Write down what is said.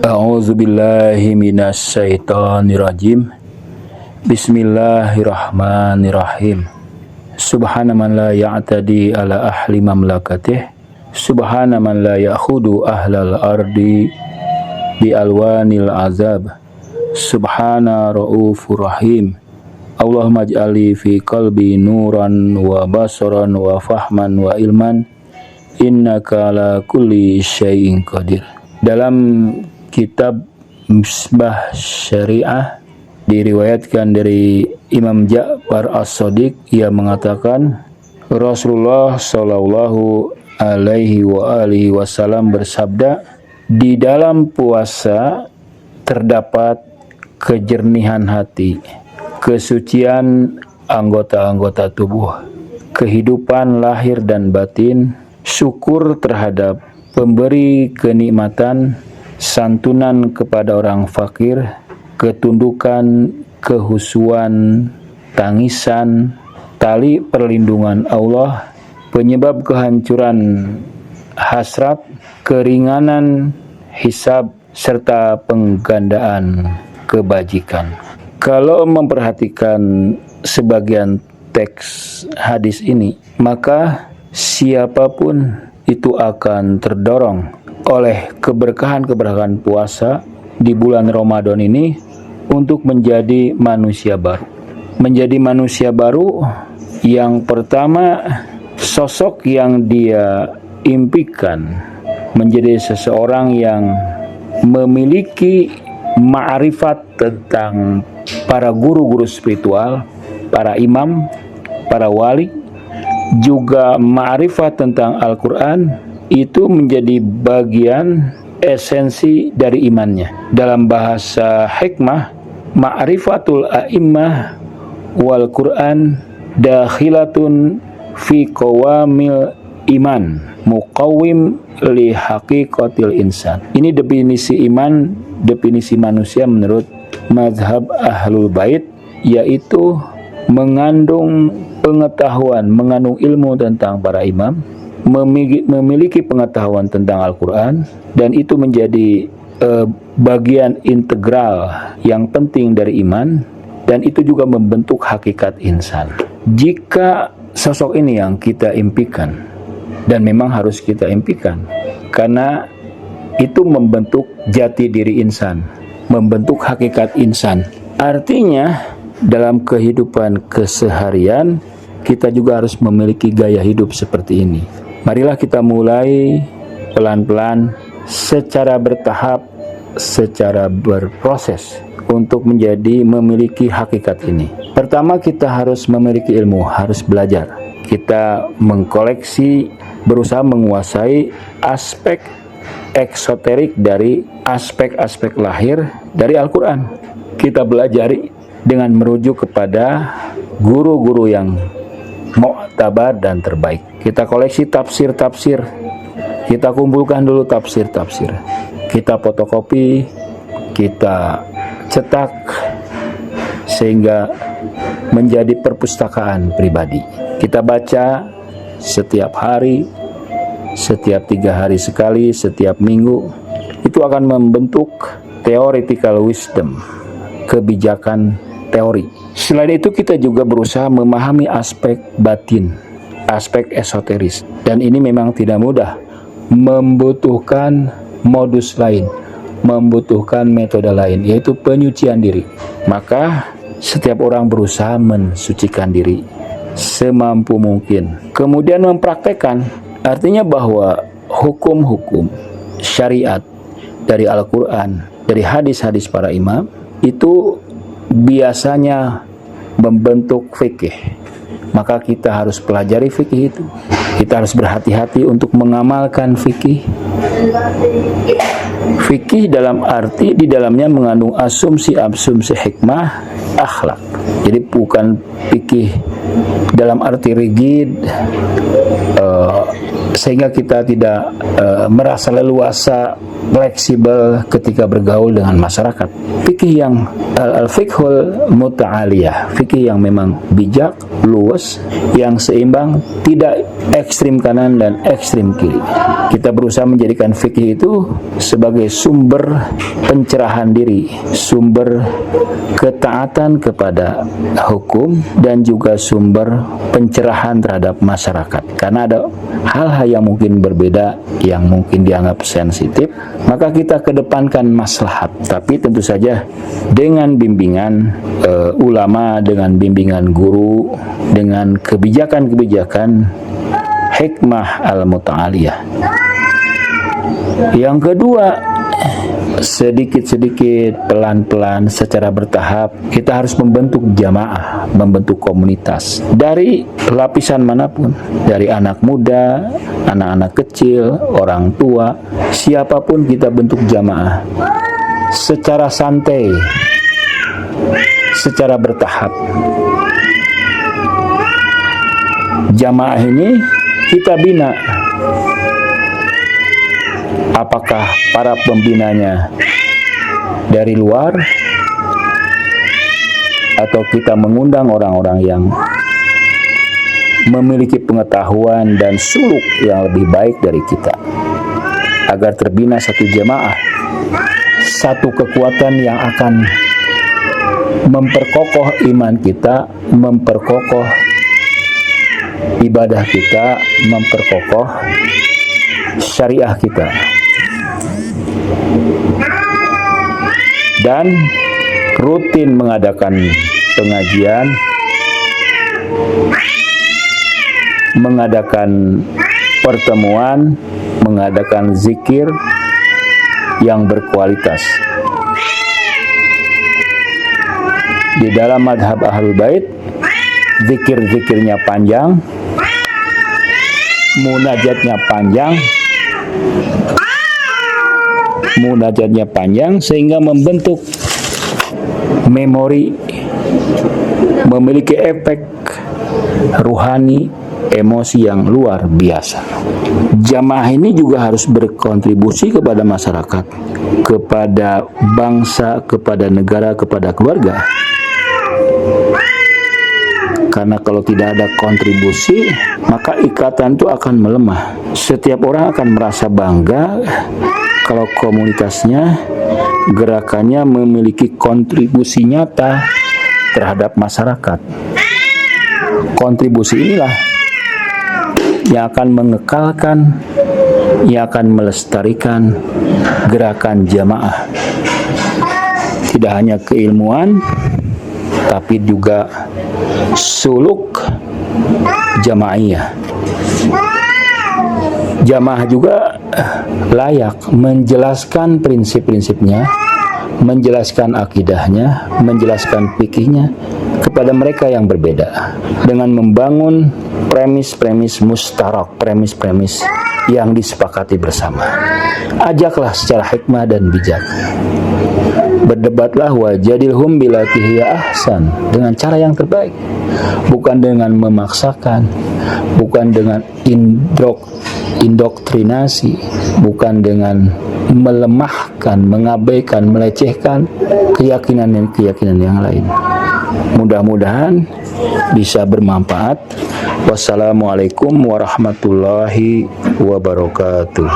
A'udzubillahi minasyaitonirrajim. Bismillahirrahmanirrahim. Subhana man la ya'tadi ala ahli mamlakatih. Subhana man la ya'khudu ahlal ardi bi alwanil azab. Subhana ra'ufur rahim. Allahumma ij'ali fi qalbi nuran wa basaran wa fahman wa ilman. Innaka ala kulli syai'in qadir. Dalam kitab Misbah Syariah diriwayatkan dari Imam Ja'far As-Shadiq, ia mengatakan Rasulullah Shallallahu alaihi wa alihi wasallam bersabda, di dalam puasa terdapat kejernihan hati, kesucian anggota-anggota tubuh, kehidupan lahir dan batin, syukur terhadap pemberi kenikmatan, santunan kepada orang fakir, ketundukan, kehusuan, tangisan, tali perlindungan Allah, penyebab kehancuran hasrat, keringanan hisab, serta penggandaan kebajikan. Kalau memperhatikan sebagian teks hadis ini, maka siapapun itu akan terdorong oleh keberkahan-keberkahan puasa di bulan Ramadan ini untuk menjadi manusia baru. Menjadi manusia baru, yang pertama, sosok yang dia impikan menjadi seseorang yang memiliki ma'rifat tentang para guru-guru spiritual, para imam, para wali, juga ma'rifat tentang Al-Quran. Itu menjadi bagian esensi dari imannya. Dalam bahasa hikmah, ma'rifatul a'immah wal Quran dakhilatun fi qawamil iman muqawwim li haqiqatil insan. Ini definisi iman, definisi manusia menurut mazhab Ahlul Bait, yaitu mengandung pengetahuan, mengandung ilmu tentang para imam, memiliki pengetahuan tentang Al-Quran, dan itu menjadi bagian integral yang penting dari iman, dan itu juga membentuk hakikat insan. Jika sosok ini yang kita impikan, dan memang harus kita impikan, karena itu membentuk jati diri insan, membentuk hakikat insan. Artinya dalam kehidupan keseharian kita juga harus memiliki gaya hidup seperti ini. Marilah kita mulai pelan-pelan, secara bertahap, secara berproses untuk memiliki hakikat ini. Pertama, kita harus memiliki ilmu, harus belajar. Kita mengkoleksi, berusaha menguasai aspek eksoterik dari aspek-aspek lahir dari Al-Quran. Kita belajari dengan merujuk kepada guru-guru yang mu'tabar dan terbaik. Kita koleksi tafsir-tafsir, kita kumpulkan dulu tafsir-tafsir, kita fotokopi, kita cetak sehingga menjadi perpustakaan pribadi. Kita baca setiap hari, setiap 3 hari sekali, setiap minggu. Itu akan membentuk theoretical wisdom, kebijakan teori. Selain itu, kita juga berusaha memahami aspek batin, aspek esoteris, dan ini memang tidak mudah, membutuhkan modus lain, membutuhkan metode lain, yaitu penyucian diri. Maka setiap orang berusaha mensucikan diri semampu mungkin, kemudian mempraktekkan. Artinya bahwa hukum-hukum syariat dari Al-Quran, dari hadis-hadis para imam, itu biasanya membentuk fikih. Maka kita harus pelajari fikih itu. Kita harus berhati-hati untuk mengamalkan fikih. Fikih dalam arti di dalamnya mengandung asumsi-asumsi hikmah, akhlak. Jadi bukan fikih dalam arti rigid, sehingga kita tidak merasa leluasa, fleksibel ketika bergaul dengan masyarakat. Fikih yang al-fiqhul muta'aliyah, fikih yang memang bijak, luas, yang seimbang, tidak ekstrim kanan dan ekstrim kiri. Kita berusaha menjadikan fikih itu sebagai sumber pencerahan diri, sumber ketaatan kepada hukum, dan juga sumber pencerahan terhadap masyarakat. Karena ada hal-hal yang mungkin berbeda, yang mungkin dianggap sensitif, maka kita kedepankan maslahat, tapi tentu saja dengan bimbingan ulama, dengan bimbingan guru, dengan kebijakan-kebijakan hikmah al-muta'aliyah. Yang kedua, sedikit-sedikit, pelan-pelan, secara bertahap, kita harus membentuk jamaah, membentuk komunitas dari lapisan manapun, dari anak muda, anak-anak kecil, orang tua, siapapun kita bentuk jamaah secara santai, secara bertahap. Jamaah ini kita bina. Apakah para pembinanya dari luar, atau kita mengundang orang-orang yang memiliki pengetahuan dan suluk yang lebih baik dari kita, agar terbina satu jamaah, satu kekuatan yang akan memperkokoh iman kita, memperkokoh ibadah kita, memperkokoh syariah kita. Dan rutin mengadakan pengajian, mengadakan pertemuan, mengadakan zikir yang berkualitas. Di dalam madhab Ahlul Bait, zikir-zikirnya panjang, munajatnya panjang, sehingga membentuk memori, memiliki efek ruhani, emosi yang luar biasa. Jamaah ini juga harus berkontribusi kepada masyarakat, kepada bangsa, kepada negara, kepada keluarga. Karena kalau tidak ada kontribusi, maka ikatan itu akan melemah. Setiap orang akan merasa bangga kalau komunitasnya, gerakannya memiliki kontribusi nyata terhadap masyarakat. Kontribusi inilah yang akan mengekalkan, yang akan melestarikan gerakan jamaah. Tidak hanya keilmuan, tapi juga suluk jamaahiyah. Jamaah juga layak menjelaskan prinsip-prinsipnya, menjelaskan akidahnya, menjelaskan fikihnya kepada mereka yang berbeda, dengan membangun premis-premis mustarak, premis-premis yang disepakati bersama. Ajaklah secara hikmah dan bijak. Berdebatlah wajadilhum billati hiya ahsan, dengan cara yang terbaik, bukan dengan memaksakan, bukan dengan indoktrinasi, bukan dengan melemahkan, mengabaikan, melecehkan keyakinan yang lain. Mudah-mudahan bisa bermanfaat. Wassalamualaikum warahmatullahi wabarakatuh.